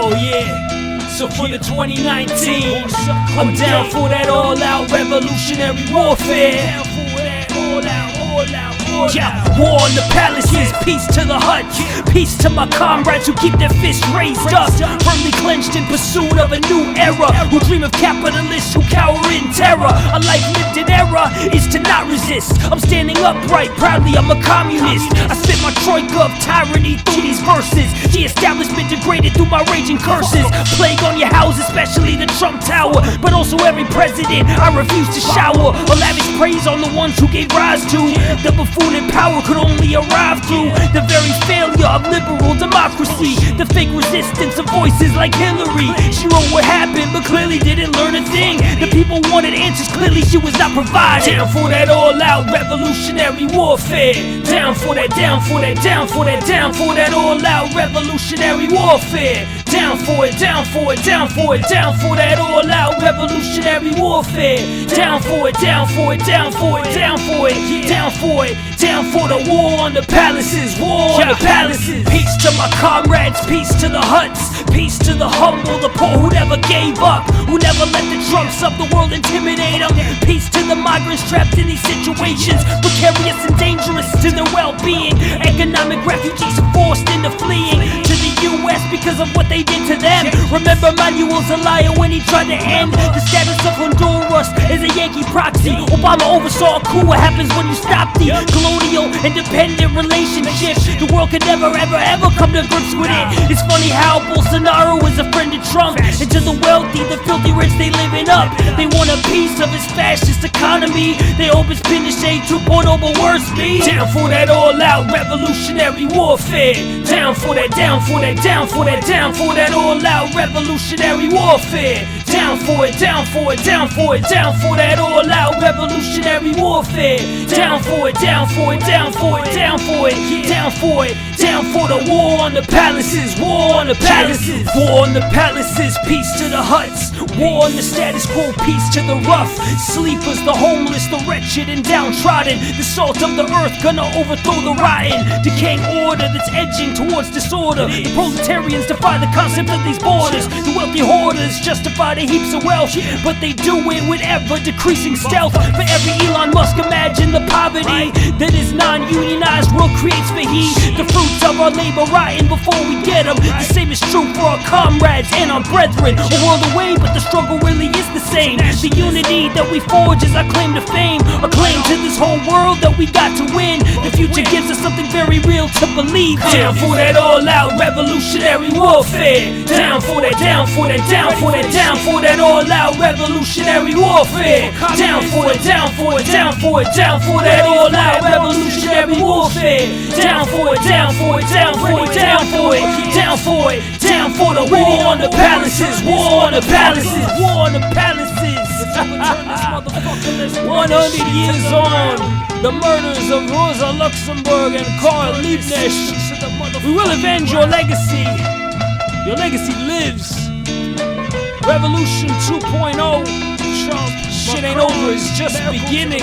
Oh yeah, so for the 2019, I'm down for that all-out revolutionary warfare. Down for that all-out. Yeah, war on the palaces, peace to the huts, peace to my comrades who keep their fists raised up, firmly clenched in pursuit of a new era, who dream of capitalists who cower in terror. A life lived in error is to not resist. I'm standing upright, proudly I'm a communist. I spit my Troika of Tyranny through these verses. The establishment degraded through my raging curses. Plague on your house, especially the Trump Tower, but also every president I refuse to shower or lavish praise on the ones who gave rise to the buffoon in power could only arrive through the very failure of liberal democracy, the fake resistance of voices like Hillary. She wrote what happened but clearly didn't learn a thing. The people wanted answers, clearly she was not provided. Down for that all-out revolutionary warfare. Down for that, down for that, down for that, down for that all-out revolutionary warfare. Down for it, down for it, down for it, down for that all-out revolutionary warfare. Down for it, down for it, down for it, down for it, down for it, down for the war on the palaces, war on the palaces. Peace to my comrades, peace to the huts, peace to the humble, the poor who never gave up, who never let the Trumps of the world intimidate them. Peace to the migrants trapped in these situations, precarious and dangerous to their well-being. Economic refugees forced into fleeing to the US because of what they did to them. Remember, Manuel's a liar when he tried to end the status of Honduras as a Yankee proxy. Obama oversaw a coup. What happens when you stop the colonial independent relationship? The world could never ever ever come to grips with it. It's funny how Bolsonaro is a friend of Trump, and to the wealthy, the filthy rich, they living up. They want a piece of his fascist economy. They hope it's Pinochet 2.0 but worse be. Down for that all-out revolutionary warfare. Down for that, down for that, down for that, down for that all-out revolutionary warfare. Down for it, down for it, down for it, down for that all-out revolutionary warfare. Down for it, down for it, down for it, down for it, down for it, down for the war on the palaces, war on the palaces, war on the palaces, peace to the huts, war on the status quo, peace to the rough sleepers, the homeless, the wretched and downtrodden. The salt of the earth gonna overthrow the rotten, decaying order that's edging towards disorder. The proletarians defy the concept of these borders. The wealthy hoarders justify their heaps of wealth, but they do it with ever-decreasing stealth. For every Elon Musk, imagine the poverty that his non-unionized world creates for he. The fruits of our labor rotten before we get them. The same is true for our comrades and our brethren. A world away, but the struggle really is the same. The unity that we forge is our claim to fame, a claim to this whole world that we got to win. The future gives us something very real to believe in. Down for that all-out revolutionary warfare. Down for that, down for that, down for that, down for that all-out revolutionary warfare. Down for it, down for it, down for it, down for that all-out revolutionary warfare. Down for it, down for it, down for it, down for it, down for it, down for the war on the palaces, war on the palaces, war on the palaces. 100 years on, the murders of Rosa Luxemburg and Karl Liebknecht. We will avenge your legacy. Your legacy lives. Revolution 2.0. Shit ain't over, it's just beginning.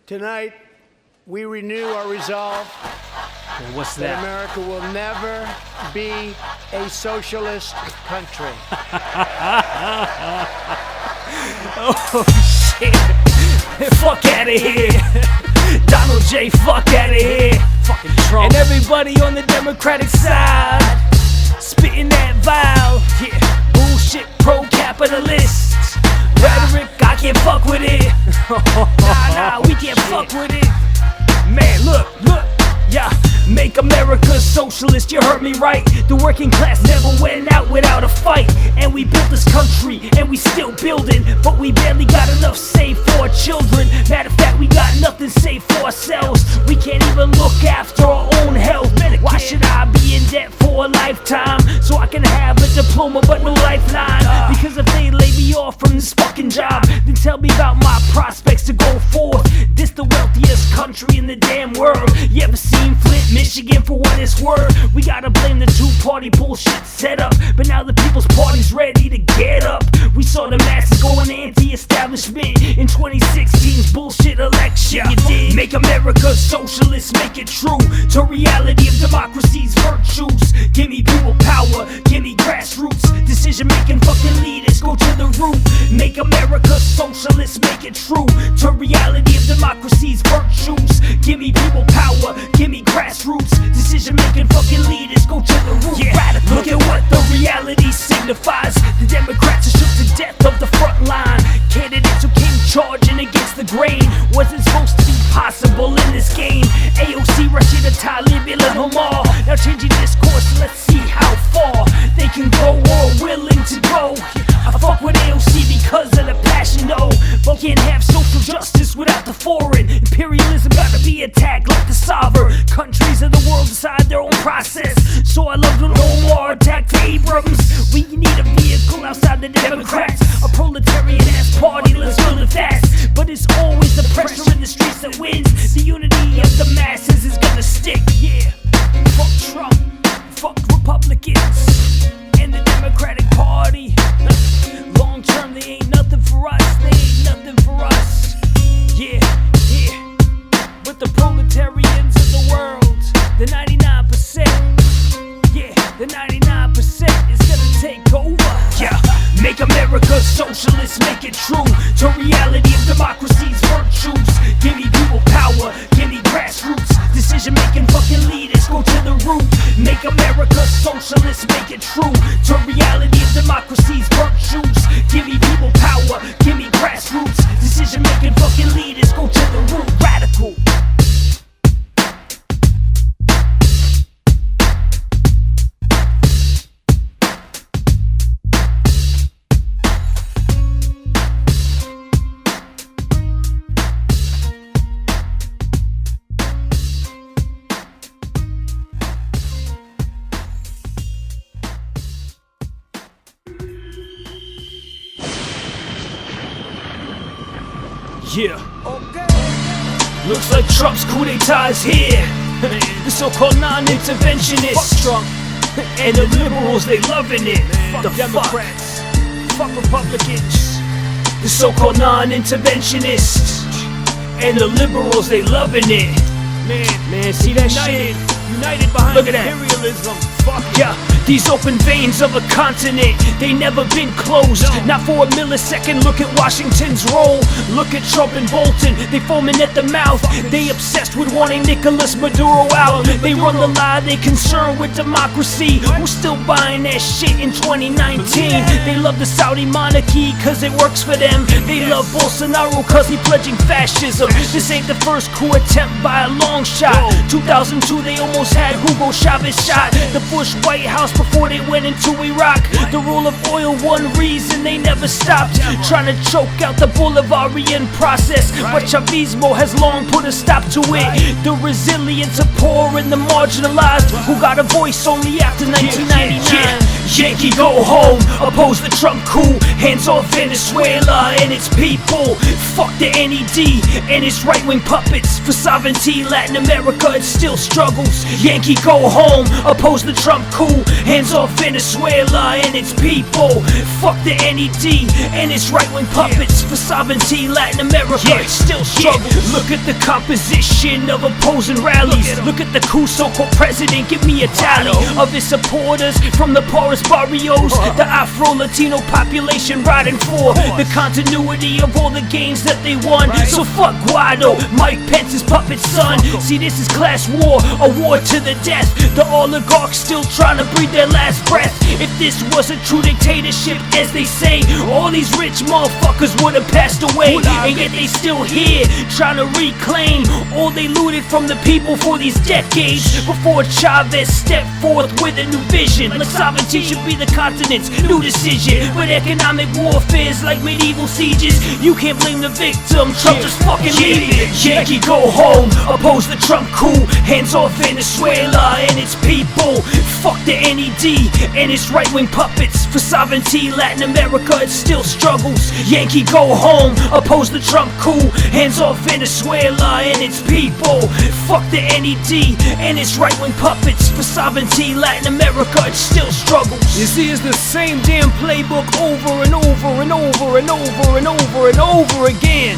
Tonight, we renew our resolve What's that that? America will never be a socialist country. Oh shit. Fuck out of here. Donald J. Fuck out of here. Fucking Trump. And everybody on the Democratic side spitting that vile, yeah, bullshit pro-capitalist rhetoric. I can't fuck with it. Nah, we can't fuck with it. Man, look, yeah. Make America socialist, you heard me right. The working class never went out without a fight. And we built this country, and we still building. But we barely got enough saved for our children. Matter of fact, we got nothing saved for ourselves. We can't even look after our own health. Why should I be in debt for a lifetime? So I can have a diploma but no lifeline. Because if they lay me off from this fucking job, then tell me about my prospects to go forth. This the wealthiest country in the damn world. You ever seen Flint, Michigan for what it's worth? We gotta blame the two-party bullshit setup, but now the People's Party's ready to get up. We saw the masses going anti-establishment establishment in 2016's bullshit election. You did. Make America socialist, make it true to reality of democracy's virtues. Give me people power, give me grassroots decision making, fucking leaders go to the root. Make America socialist, make it true to reality of democracy's virtues. Give me people power, give me grassroots decision making, fucking leaders go to the root. Yeah, radical. Look at what the reality signifies. The Democrats are shook to death of the front line. Candidates who came charging against the grain wasn't supposed to be possible in this game. AOC, Russia, the Taliban, Hamal. Now changing discourse, let's see how far they can go or willing to go. I fuck with AOC because of the passion, though. But can't have social justice without the foreign. Imperialism gotta be attacked like the sovereign countries of the world decide their own process. So I love when Omar attacked Abrams. We need a vehicle outside the Democrats. A proletarian ass party, let's build it fast. But it's always the pressure in the streets that wins. The unity of the masses is gonna stick, yeah. Fuck Trump, fuck Republicans and the Democratic Party. Long term, they ain't nothing for us, they ain't nothing for us. Yeah, yeah. With the proletarians of the world, the 99%. Yeah, the 99% is gonna take over. Yeah, make America socialist, make it true to reality of democracy's virtues. Give me people power, give me grassroots decision making, fucking leaders go to the root. Make America socialist, make it true to reality of democracy's virtues. Give me people power, give me grassroots decision making, fucking leaders go to the root. Radical. Yeah. Looks like Trump's coup d'etat is here. The so-called non-interventionists. Fuck Trump. And the liberals, they loving it. Fuck the Democrats. Fuck Republicans. The so-called non-interventionists. And the liberals, they loving it. Man, see that shit? United behind imperialism. Fuck yeah. These open veins of a continent, they never been closed. Not for a millisecond, look at Washington's role. Look at Trump and Bolton, they foaming at the mouth. They obsessed with wanting Nicolas Maduro out. They run the lie, they concerned with democracy. Who's still buying that shit in 2019? They love the Saudi monarchy cause it works for them. They love Bolsonaro cause he pledging fascism. This ain't the first coup attempt by a long shot. 2002 they almost had Hugo Chavez shot. The Bush White House before they went into Iraq. The rule of oil, one reason they never stopped. Trying to choke out the Bolivarian process, but Chavismo has long put a stop to it. The resilience of poor and the marginalized, who got a voice only after 1999. Yankee Go Home, oppose the Trump coup. Hands off Venezuela and its people. Fuck the NED and its right-wing puppets. For sovereignty, Latin America, it still struggles. Yankee Go Home, oppose the Trump coup. Hands off Venezuela and its people. Fuck the NED and its right-wing puppets. For sovereignty, Latin America, it still struggles. Look at the composition of opposing rallies. Look at the coup, so-called president, give me a tally of his supporters from the poorest barrios. The Afro-Latino population riding for the continuity of all the gains that they won. So fuck Guaido, Mike Pence's puppet son. See, this is class war, a war to the death. The oligarchs still trying to breathe their last breath. If this was a true dictatorship, as they say, all these rich motherfuckers would have passed away. And yet they still here, trying to reclaim all they looted from the people for these decades. Before Chavez stepped forth with a new vision, like sovereignty should be the continent's new decision. But economic warfare is like medieval sieges. You can't blame the victim, Trump just fucking leave it. Yankee Go Home, oppose the Trump coup. Hands off Venezuela and its people. Fuck the NED and its right-wing puppets. For sovereignty, Latin America, it still struggles. Yankee Go Home, oppose the Trump coup. Hands off Venezuela and its people. Fuck the NED and its right-wing puppets. For sovereignty, Latin America, it still struggles. You see, it's the same damn playbook over and over and over and over and over and over again.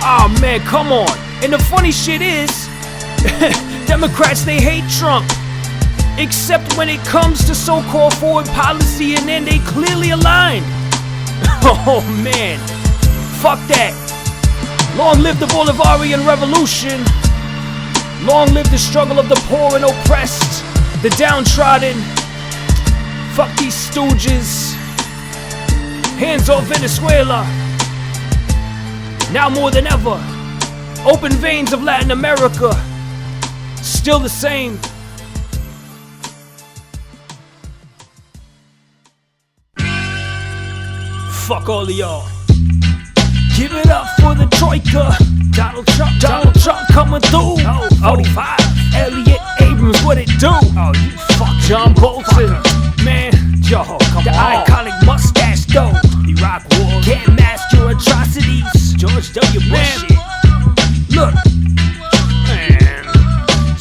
Oh man, come on. And the funny shit is, Democrats, they hate Trump. Except when it comes to so-called foreign policy, and then they clearly aligned. Oh man, fuck that. Long live the Bolivarian Revolution. Long live the struggle of the poor and oppressed, the downtrodden. Fuck these stooges. Hands off Venezuela. Now more than ever, open veins of Latin America, still the same. Fuck all of y'all. Give it up for the Troika. Donald Trump coming through. Oh, 45. Elliot Abrams, what it do? Oh, you fuck John Bolton. Man, yo, come the on. Iconic mustache though. Iraq war. Can't mask your atrocities. George W. Bush. Look, man.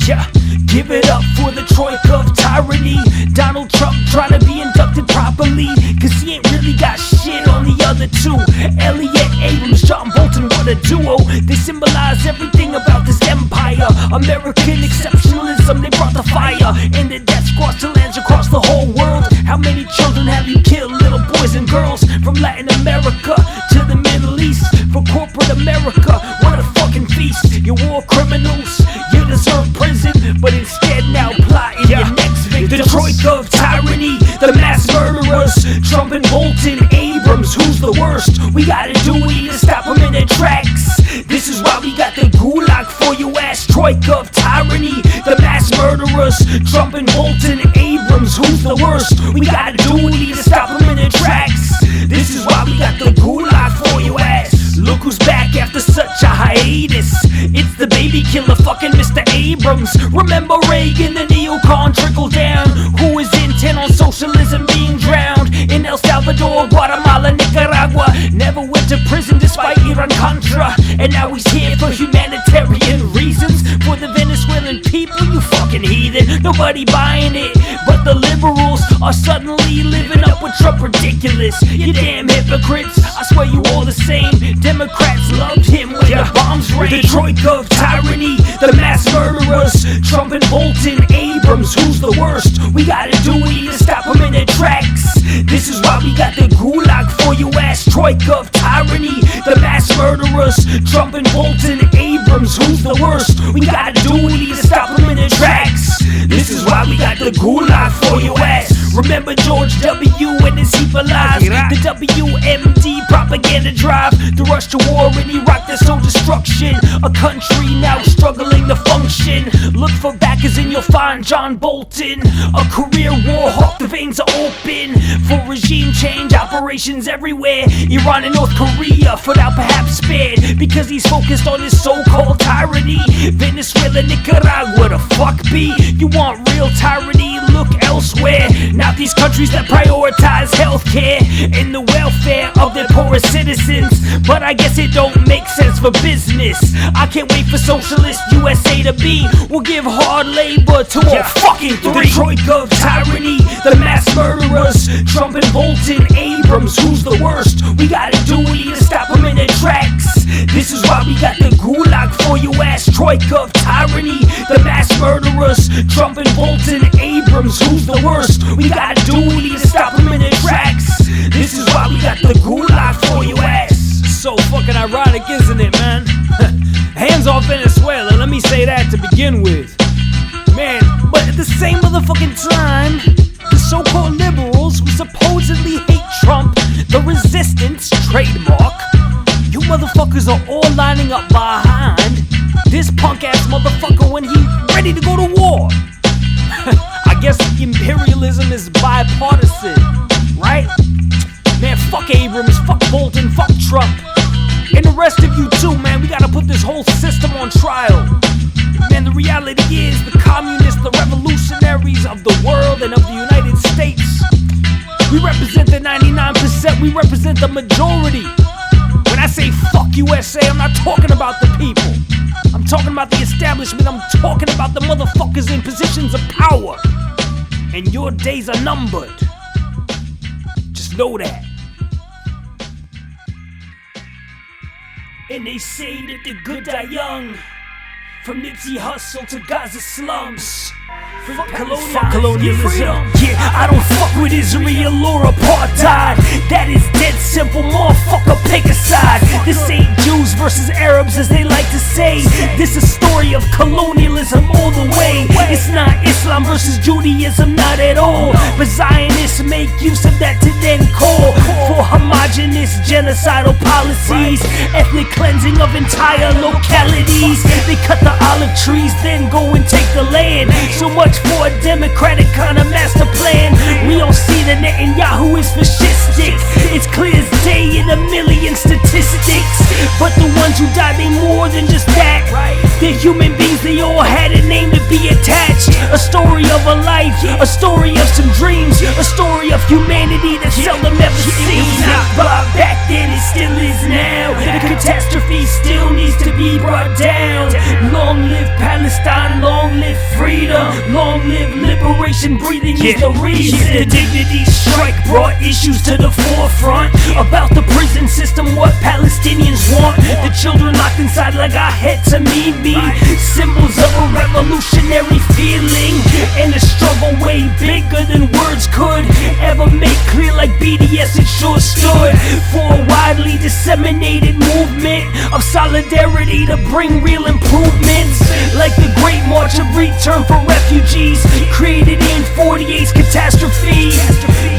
Yeah, give it up for the Troika of Tyranny. Donald Trump trying to be inducted properly, cause he ain't really got shit on the other two. Elliot Abrams, John Bolton, what a duo. They symbolize everything about this empire. American exceptionalism, they brought the fire. And the death squad to lands across the whole world. How many children have you killed, little boys and girls? From Latin America to the Middle East. For corporate America, what a fucking feast. You war criminals, you deserve prison, but instead now plotting your next victim. The Troika of Tyranny, the mass murderers, Trump and Bolton, Abrams, who's the worst? We gotta do it to stop them in their tracks. This is why we got the gulag for you ass. Troika of Tyranny, the mass murderers, Trump and Bolton, Abrams, who's the worst? We gotta do it to stop them in their tracks. This is why we got the gulag for you ass. Look who's back after such a hiatus. It's the baby killer fucking Mr. Abrams. Remember Reagan, the neocon trickle down, who was intent on socialism being drowned in El Salvador, Guatemala, Nicaragua. Never went to prison despite Iran-Contra. And now he's here for humanitarian reasons. For the Venezuelan people, you fucking heathen. Nobody buying it, but the liberals are suddenly living up with Trump ridiculous. You damn hypocrites, I swear you all the same. Democrats loved him when the bombs rained. The Troika of Tyranny, the mass murderers, Trump and Bolton, Abrams, who's the worst? We gotta do it to stop them in their tracks. This is why we got the gulag for you ass. Troika of Tyranny, the mass murderers, Trump and Bolton, Abrams, who's the worst? We gotta do it to stop them in their tracks. This is why we got the gulag for you ass. Remember George W. and his heap of lies. The WMD propaganda drive. The rush to war in Iraq, there's so destruction. A country now struggling to function. Look for backers and you'll find John Bolton. A career war hawk, the veins are open. For regime change operations everywhere. Iran and North Korea for now perhaps spared, because he's focused on his so-called tyranny. Venezuela, Nicaragua, the fuck be? You want real tyranny? Look elsewhere. Not these countries that prioritize healthcare and the welfare of their poorest citizens. But I guess it don't make sense for business. I can't wait for socialist USA to be. We'll give hard labor to all fucking three. The Troika of Tyranny, the mass murderers, Trump and Bolton, Abrams, who's the worst? We gotta do it to stop them in their tracks. This is why we got the gulag for you ass. Troika of Tyranny, the mass murderers, Trump and Bolton, Abrams, who's the worst? We gotta do it to stop them in their tracks. This is why we got the gulag for you ass. So fucking ironic, isn't it, man? Hands off Venezuela, let me say that to begin with. Man, but at the same motherfucking time, the so-called liberals who supposedly hate Trump, the resistance trademark, you motherfuckers are all lining up behind this punk-ass motherfucker when he ready to go to war. I guess imperialism is bipartisan, right? Man, fuck Abrams, fuck Bolton, fuck Trump. And the rest of you too, man, we gotta put this whole system on trial. Man, the reality is the communists, the revolutionaries of the world and of the United States. We represent the 99%, we represent the majority. When I say fuck USA, I'm not talking about the people. I'm talking about the establishment, I'm talking about the motherfuckers in positions of power. And your days are numbered. Just know that. And they say that the good die young. From Nipsey Hussle to Gaza slums. Fuck colonialism. Yeah, I don't fuck with Israel or apartheid. That is dead simple, motherfucker, pick a side. This ain't Jews versus Arabs as they like to say. This is a story of colonialism all the way. It's not Islam versus Judaism, not at all. But Zionists make use of that to then call for homogenous genocidal policies, ethnic cleansing of entire localities. They cut the olive trees, then go and take the land. So much for a democratic kind of master plan. We all see that Netanyahu is fascistic. It's clear as day in a million statistics. But the ones who died, they more than just that. They're human beings, they all had a name to be attached. A story of a life, a story of some dreams, a story of humanity that's seldom ever seen. Nakba back then, it still is now. The catastrophe still needs to be brought down. Long live Palestine, long live freedom, long live liberation, breathing is the reason. The dignity strike brought issues to the forefront about the prison system, what Palestinians want. The children locked inside like I had to meet me. Symbols of a revolutionary feeling and a struggle way bigger than words could ever make clear. Like BDS, it sure stood for a widely disseminated movement of solidarity to bring real improvements. Like the Great March of Return for Refugees, created in 48's catastrophe.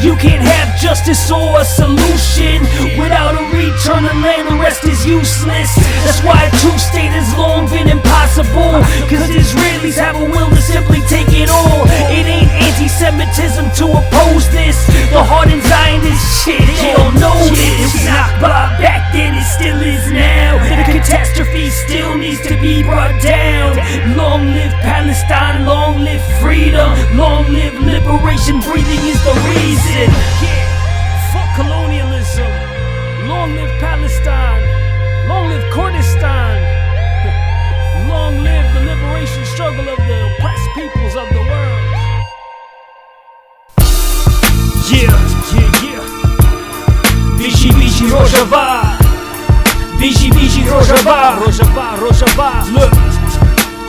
You can't have justice or a solution without a return of land, the rest is useless. That's why a true state has long been impossible, cause Israelis have a will to simply take it all. It ain't anti-Semitism to oppose this. The hardened Zionist shit, they all know this. Nakba back then, it still is now. The catastrophe still needs to be brought down. Long live Palestine, long live freedom, long live liberation, breathing is the reason. Yeah, fuck colonialism. Long live Palestine, long live Kurdistan. Long live the liberation struggle of the oppressed peoples of the world. Yeah, yeah, yeah. Bishi, bishi, rojava. Bishi, bishi, rojava. Rojava, rojava. Look.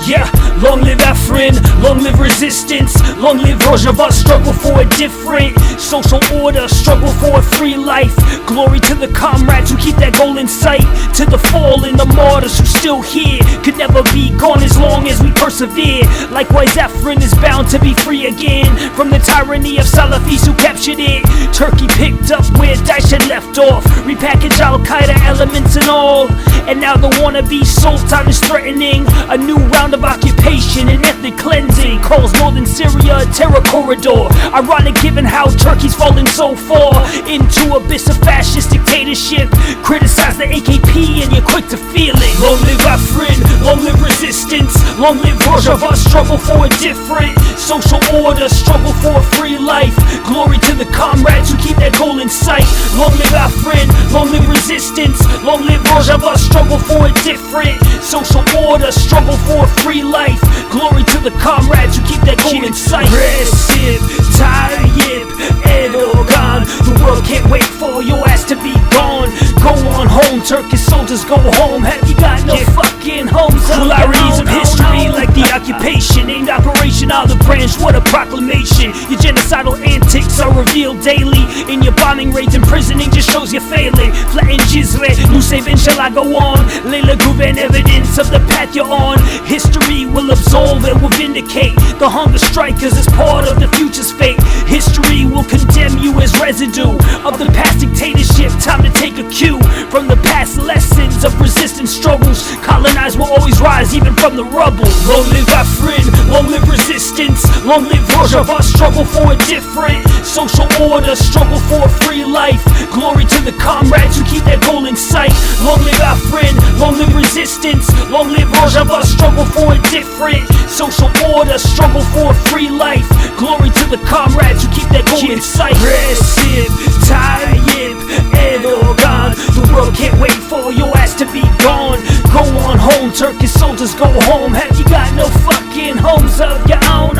Yeah, long live Afrin, long live resistance, long live Rojava, struggle for a different social order, struggle for a free life. Glory to the comrades who keep that goal in sight, to the fallen, the martyrs who still here, could never be gone as long as we persevere. Likewise, Afrin is bound to be free again from the tyranny of Salafis who captured it. Turkey picked up where Daesh had left off, repackaged Al-Qaeda elements and all, and now the wannabe Sultan is threatening a new round of occupation and ethnic cleansing, calls northern Syria a terror corridor. Ironic given how Turkey's fallen so far into abyss of fascist dictatorship. Criticize the AKP and you're quick to feel it. Long live Afrin, long live resistance, long live Rojava, struggle for a different social order, struggle for a free life. Glory to the comrades who keep that goal in sight. Long live Afrin, long live resistance, long live Rojava, struggle for a different social order, struggle for a free life. Glory to the comrades who keep that goal in sight. Recep Tayyip Erdogan, the world can't wait for your ass to be gone. Go on home, Turkish soldiers go home. Have you got no fucking homes? Cool ironies of history like the occupation, named Operation Olive Branch, what a proclamation. Your genocidal antics are revealed daily in your bombing raids, imprisoning just shows you're failing. Flatten Jizre, you save inshallah go on. Layla Guven, evidence of the path you're on. History will absolve and will vindicate the hunger strikers as part of the future's fate. History will condemn you as residue of the past dictatorship. Time to take a cue from the past lessons of resistance struggles. Colonized will always rise even from the rubble. Long live Afrin, long live resistance, long live Rojava, struggle for a different social order, struggle for a free life. Glory to the comrades who keep that goal in sight. Long live Afrin, long live resistance, resistance. Long live Rojava, struggle for a different social order, struggle for a free life. Glory to the comrades who keep that goal in sight. Recep Tayyip Erdogan, the world can't wait for your ass to be gone. Go on home, Turkish soldiers, go home. Have you got no fucking homes of your own?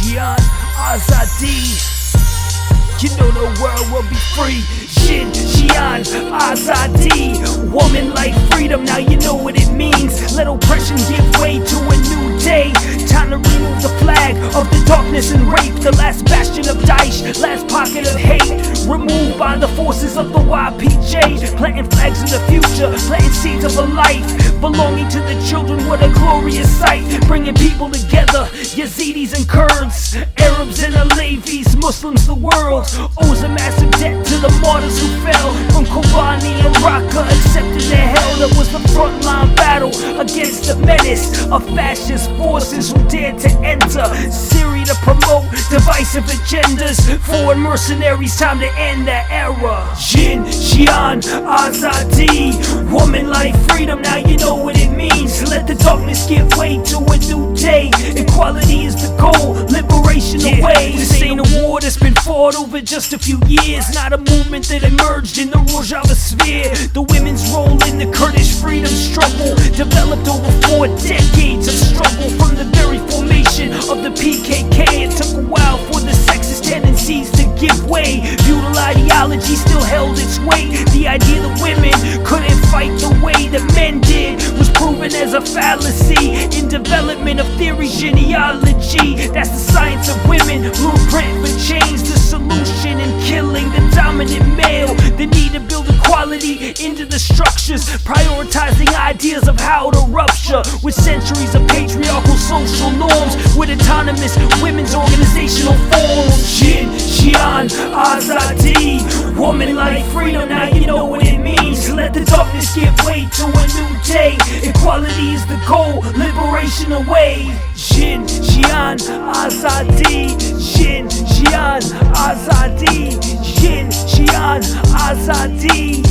Jiyan, Azadi. You know the world will be free. Jiyan, Azadi. Woman like freedom, now you know what it means. Let oppression give way to a new day. Time to remove the flag of the darkness and rape. The last bastion of Daesh, last pocket of hate. Removed by the forces of the YPJ. Planting flags in the future, planting seeds of a life belonging to the children. What a glorious sight. Bringing people together, Yazidis and Kurds, Arabs and Alevis, Muslims, the world owes a massive debt to the martyrs who fell from Kobani and Raqqa, accepted their hell. That was the frontline battle against the menace of fascist forces who dared to enter Syria to promote divisive agendas. Foreign mercenaries, time to end that era. Jiyan, Azadi. Woman like freedom, now you know what it means. Let the darkness give way to a new day. Equality is the goal, liberation away. This ain't a war that's been fought over just a few years, not a movement that emerged in the Rojava sphere. The women's role in the Kurdish freedom struggle developed over 4 decades of struggle. From the very formation of the PKK, it took a while for the sexist tendencies to give way. Feudal ideology still held its weight. The idea that women couldn't fight the way that men did was proven as a fallacy in development of theory genealogy. That's the science of women, blueprint for change, the solution in killing the dominant male. The need to build equality into the structures, prioritizing ideas of how to rupture with centuries of patriarchal social norms, with autonomous women's organizational forms. Jiyan, Azadi. Woman like freedom, now you know what it means. Let the darkness give way to a new day. Equality is the goal, liberation away. Jiyan, Azadi. Jiyan, Azadi. Jiyan, Azadi.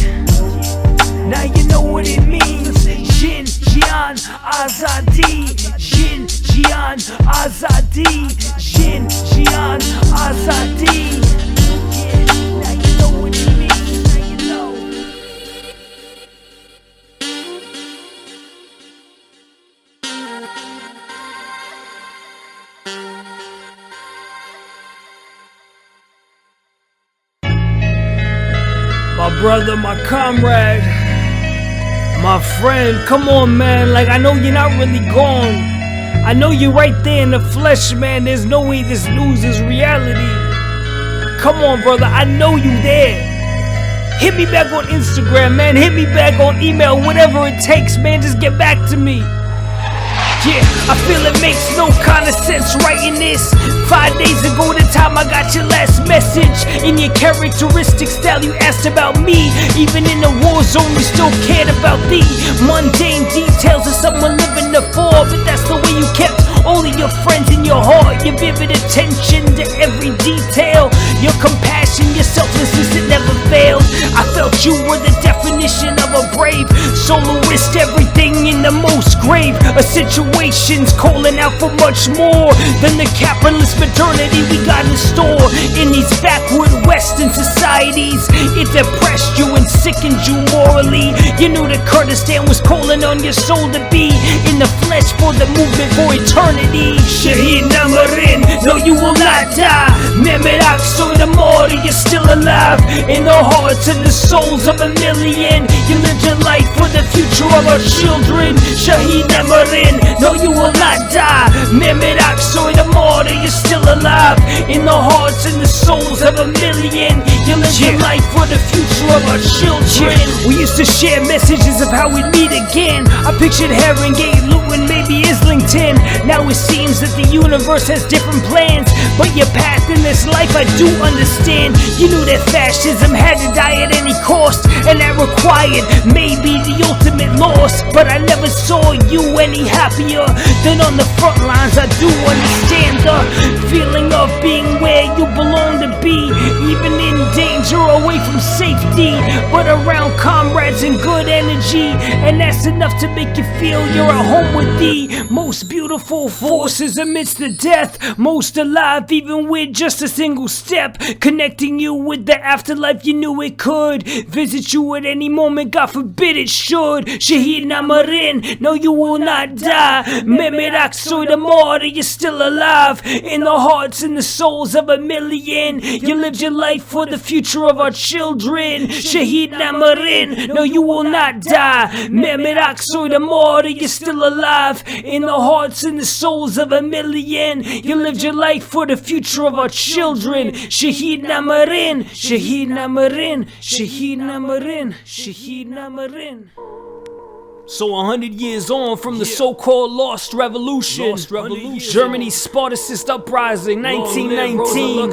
Now you know what it means. Jiyan, Azadi. Jiyan, Azadi. Jiyan, Azadi. Now you know what it means. Now you know. My brother, my comrade, my friend, come on, man. Like, I know you're not really gone. I know you're right there in the flesh, man. There's no way this news is reality. Come on, brother, I know you there. Hit me back on Instagram, man. Hit me back on email, whatever it takes, man. Just get back to me. Yeah, I feel it makes no kind of sense writing this 5 days ago, the time I got your last message. In your characteristic style, you asked about me. Even in the war zone, you still cared about the mundane details of someone living the fall. But that's the way you kept all of your friends in your heart. Your vivid attention to every detail, your compassion, your selflessness, it never failed. I felt you were the definition of a brave soloist. Everything in the most grave of situations, calling out for much more than the capitalist modernity we got in store. In these backward western societies, it depressed you and sickened you morally. You knew that Kurdistan was calling on your soul to be in the flesh for the movement for eternity. Shaheed Namirin, no, you will not die. Mehmet, Aksoy, the martyr, you're still alive in the hearts and the souls of a million. You lived your life for the future of our children. Shaheed Namirin, no, you will not die. Mehmet, Aksoy, the martyr, you're still alive in the hearts and the souls of a million. You You live your life for the future of our children. We used to share messages of how we'd meet again. I pictured Harringay, Luton, maybe Islington. Now it seems that the universe has different plans, but your path in this life I do understand. You knew that fascism had to die at any cost, and that required maybe the ultimate loss. But I never saw you any happier than on the front lines. I do understand the feeling of being where you belong to be, even in danger, away from safety, but around comrades and good energy. And that's enough to make you feel you're at home with the most beautiful forces amidst the death, most alive even with just a single step, connecting you with the afterlife you knew it could visit you at any moment, God forbid it should. Shaheed Namirin, no you will not die. Mehmet, Aksoy, the martyr, you're still alive in the hearts and the souls of a million. You lived your life for the future of our children. Shaheed Namirin, no you will not die. Mehmet, Aksoy, the martyr, you're still alive in the hearts and the souls of a million. You lived your life for the future of our children. Shaheed Namirin, Shaheed Namirin, Shaheed Namirin, Shaheed Namirin. So 100 years on from the so-called Lost Revolution, Germany's Spartacist uprising, 1919.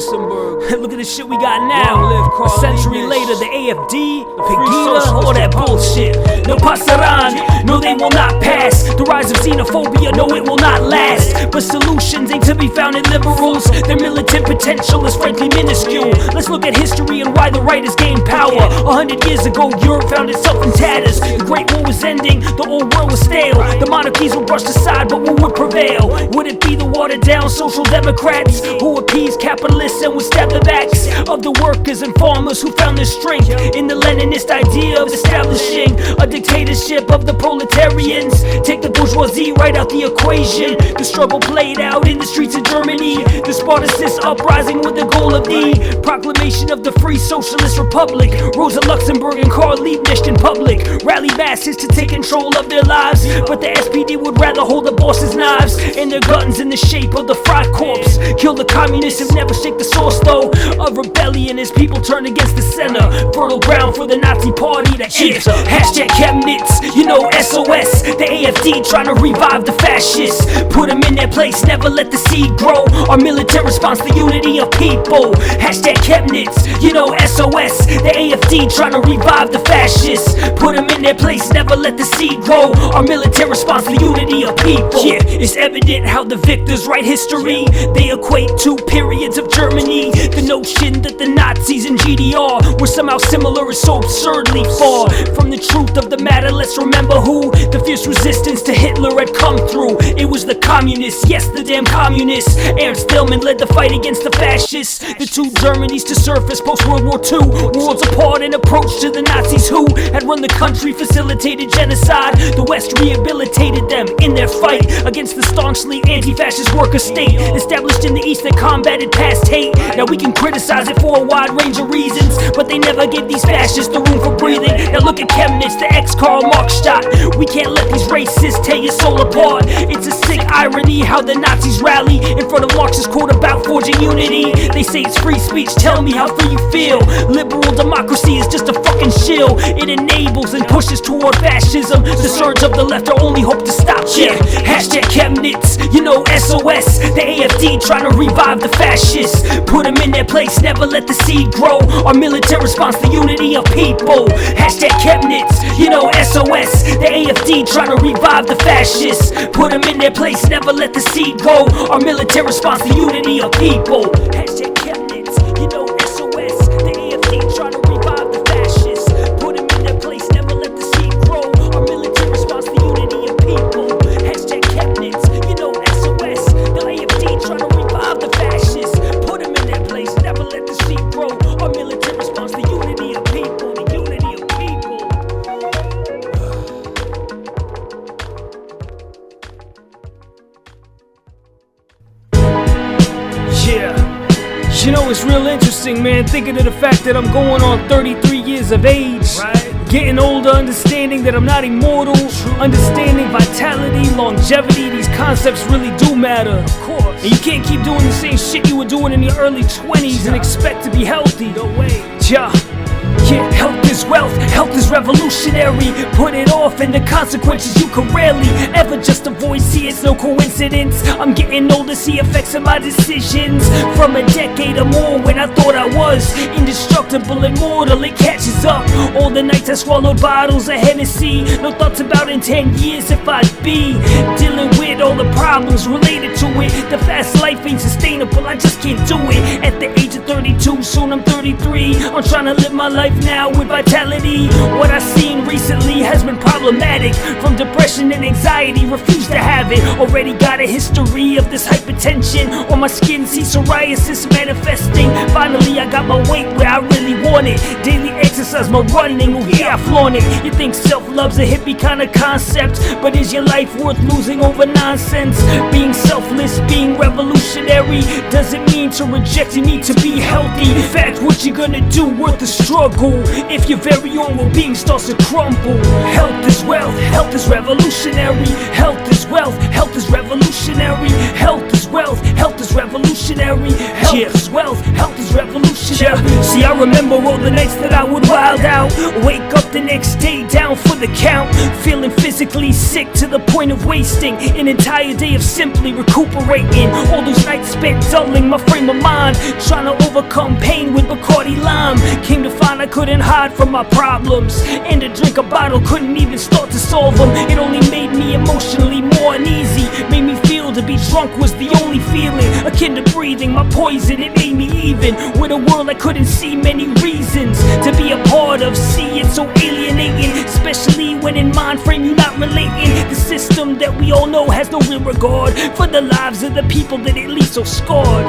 Look at the shit we got now. A century later, the AFD, Pegida, all that bullshit. No pasaran, no they will not pass. The rise of xenophobia, no it will not last. But solutions ain't to be found in liberals. Their militant potential is frankly minuscule. Let's look at history and why the right has gained power. 100 years ago, Europe found itself in tatters. The Great War was ending. The old world was stale. The monarchies were brushed aside, but what would prevail? Would it be the watered down social democrats who appeased capitalists and would stab the backs of the workers and farmers who found their strength in the Leninist idea of establishing a dictatorship of the proletarians? Take the bourgeoisie right out the equation. The struggle played out in the streets of Germany. The Spartacist uprising with the goal of the proclamation of the Free Socialist Republic. Rosa Luxemburg and Karl Liebknecht in public rallied masses to take control of their lives, but the SPD would rather hold the boss's knives and their guns in the shape of the fried corpse. Kill the communists and never shake the source though of rebellion as people turn against the center. Fertile ground for the Nazi party to enter. Hashtag Chemnitz, you know SOS. The AFD trying to revive the fascists. Put them in their place, never let the seed grow. Our militant response, the unity of people. Hashtag Chemnitz, you know SOS. The AFD trying to revive the fascists. Put them in their place, never let the seed grow. Our militant response, the unity of people. Yeah, it's evident how the victors write history. They equate two periods of Germany. The notion that the Nazis and GDR were somehow similar is so absurdly far from the truth of the matter. Let's remember who the fierce resistance to Hitler had come through. It was the communists, yes, the damn communists. Ernst Thälmann led the fight against the fascists. The two Germanys to surface post-World War II, worlds apart in approach to the Nazis who had run the country, facilitated genocide. The West rehabilitated them in their fight against the staunchly anti-fascist worker state established in the East that combated past hate. Now we can criticize it for a wide range of reasons, but they never gave these fascists the room for breathing. Now look at Chemnitz, the ex-Karl Marx shot. We can't let these racists tear your soul apart. It's a sick irony how the Nazis rally in front of Marx's quote about forging unity. They say it's free speech, tell me how free you feel. Liberal democracy is just a fucking shill. It enables and pushes toward fascism. The surge of the left are only hope to stop. Yeah, hashtag Chemnitz, you know SOS. The AFD trying to revive the fascists. Put them in their place, never let the seed grow. Our militant response, the unity of people. Hashtag Chemnitz, you know SOS. The AFD trying to revive the fascists. Put them in their place, never let the seed grow. Our militant response, the unity of people. Hashtag Chemnitz, you know SOS. The AFD trying to revive the fascists. Put them in their place, never let the seed grow. Our militant response, the unity of people. Hashtag Chemnitz, you know SOS. The AFD trying to revive the fascists. Put them in their place, never let the seed grow. Our militant response, the unity of people. The unity of people. Yeah. You know, it's real interesting, man, thinking of the fact that I'm going on 33 years of age. Getting older, understanding that I'm not immortal. Understanding vitality, longevity, these concepts really do matter. Of course. And you can't keep doing the same shit you were doing in your early 20s and expect to be healthy. No way. revolutionary. Put it off and the consequences you can rarely ever just avoid. See, it's no coincidence I'm getting older, see effects of my decisions from a decade or more when I thought I was indestructible, immortal. It catches up. All the nights I swallowed bottles of Hennessy. No thoughts about in 10 years if I'd be dealing with all the problems related to it. The fast life ain't sustainable, I just can't do it. At the age of 32, soon I'm 33. I'm trying to live my life now with vitality. What I've seen recently has been problematic, from depression and anxiety, refuse to have it. Already got a history of this hypertension on my skin, see psoriasis manifesting. Finally I got my weight where I really want it. Daily exercise, my running, oh yeah, I flaunt it. You think self-love's a hippie kind of concept, but is your life worth losing over nonsense? Being selfless, being revolutionary, doesn't mean to reject, you need to be healthy. In fact, what you gonna do worth the struggle if your very own well-being starts to crumble? Health is wealth, health is revolutionary. Health is wealth, health is revolutionary. Health is wealth, health is revolutionary. Health is wealth, health is revolutionary. See, I remember all the nights that I would wild out, wake up the next day down for the count, feeling physically sick to the point of wasting an entire day of simply recuperating. All those nights spent dulling my frame of mind, trying to overcome pain with Bacardi Lime. Came to find I couldn't hide from my problems, and to drink a bottle couldn't even start to solve them. It only made me emotionally more uneasy, made me feel to be drunk was the only feeling akin to breathing my poison. It made me even with a world I couldn't see many reasons to be a part of. See, it's so alienating, especially when in mind frame you're not relating. The system that we all know has no real regard for the lives of the people that it leaves so scarred.